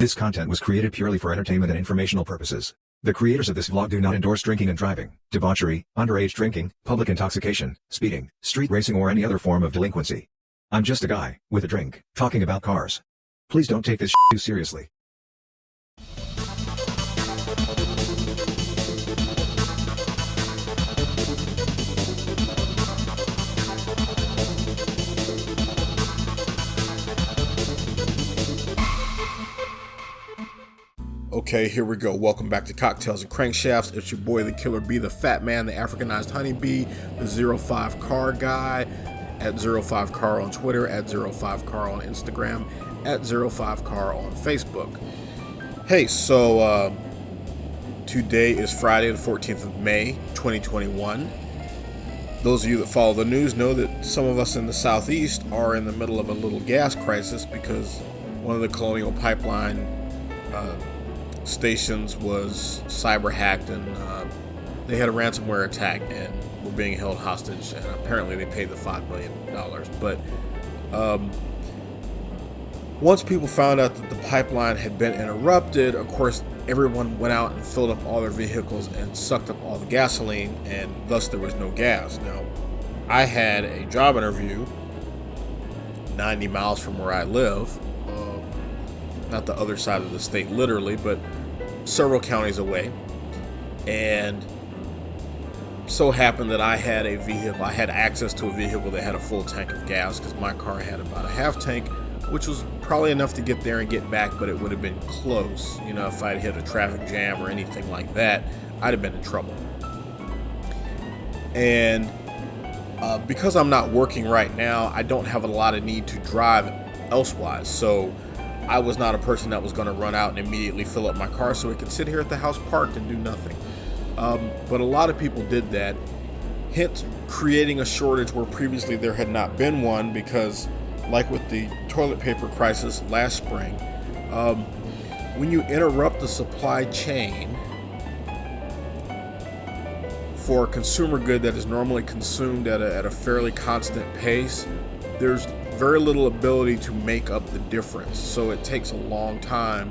This content was created purely for entertainment and informational purposes. The creators of this vlog do not endorse drinking and driving, debauchery, underage drinking, public intoxication, speeding, street racing or any other form of delinquency. I'm just a guy, with a drink, talking about cars. Please don't take this too seriously. Okay, here we go. Welcome back to Cocktails and Crankshafts. It's your boy, the Killer Bee, the Fat Man, the Africanized Honeybee, the 05 Car Guy, at 05 Car on Twitter, at 05 Car on Instagram, at 05 Car on Facebook. Hey, so today is Friday, the 14th of May, 2021. Those of you that follow the news know that some of us in the Southeast are in the middle of a little gas crisis because one of the Colonial Pipeline stations was cyber hacked, and they had a ransomware attack and were being held hostage, and apparently they paid the $5 million. But once people found out that the pipeline had been interrupted, of course everyone went out and filled up all their vehicles and sucked up all the gasoline, and thus there was no gas. Now, I had a job interview 90 miles from where I live, not the other side of the state literally, but several counties away. And so happened that I had access to a vehicle that had a full tank of gas, because my car had about a half tank, which was probably enough to get there and get back, but it would have been close. You know, if I'd hit a traffic jam or anything like that, I'd have been in trouble. And because I'm not working right now, I don't have a lot of need to drive elsewise. So I was not a person that was going to run out and immediately fill up my car so it could sit here at the house parked and do nothing. But a lot of people did that, hence creating a shortage where previously there had not been one, because like with the toilet paper crisis last spring, when you interrupt the supply chain for a consumer good that is normally consumed at a fairly constant pace, there's very little ability to make up the difference. So it takes a long time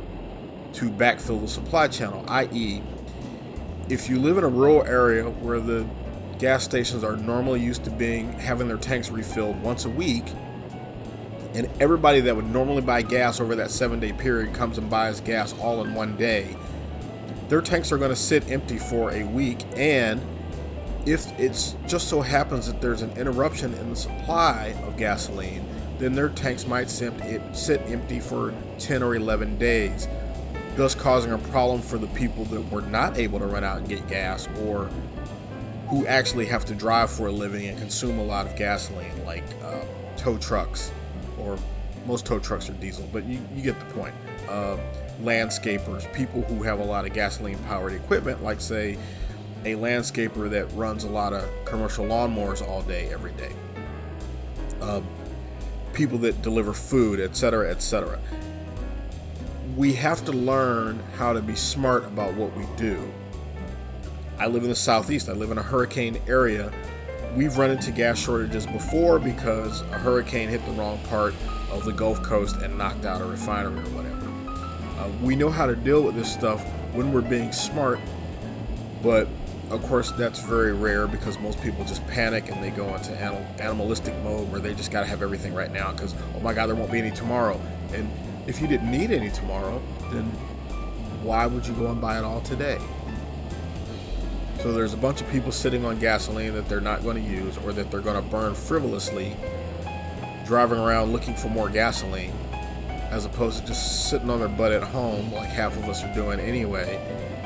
to backfill the supply channel, i.e., if you live in a rural area where the gas stations are normally used to having their tanks refilled once a week, and everybody that would normally buy gas over that 7-day period comes and buys gas all in one day, their tanks are going to sit empty for a week. And if it's just so happens that there's an interruption in the supply of gasoline, then their tanks might sit empty for 10 or 11 days, thus causing a problem for the people that were not able to run out and get gas, or who actually have to drive for a living and consume a lot of gasoline, like tow trucks, or most tow trucks are diesel, but you get the point. Landscapers, people who have a lot of gasoline-powered equipment, like say a landscaper that runs a lot of commercial lawnmowers all day, every day. People that deliver food, etc., etc. We have to learn how to be smart about what we do. I live in the Southeast. I live in a hurricane area. We've run into gas shortages before because a hurricane hit the wrong part of the Gulf Coast and knocked out a refinery or whatever. We know how to deal with this stuff when we're being smart, but of course that's very rare because most people just panic and they go into animalistic mode where they just got to have everything right now because, oh my God, there won't be any tomorrow. And if you didn't need any tomorrow, then why would you go and buy it all today? So there's a bunch of people sitting on gasoline that they're not going to use, or that they're going to burn frivolously, driving around looking for more gasoline, as opposed to just sitting on their butt at home like half of us are doing anyway,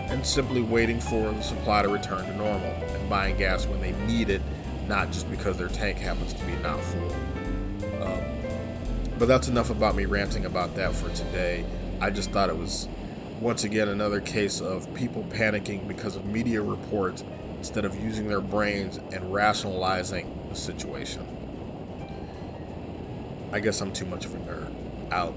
and simply waiting for the supply to return to normal and buying gas when they need it, not just because their tank happens to be not full. But that's enough about me ranting about that for today. I just thought it was, once again, another case of people panicking because of media reports instead of using their brains and rationalizing the situation. I guess I'm too much of a nerd. Out.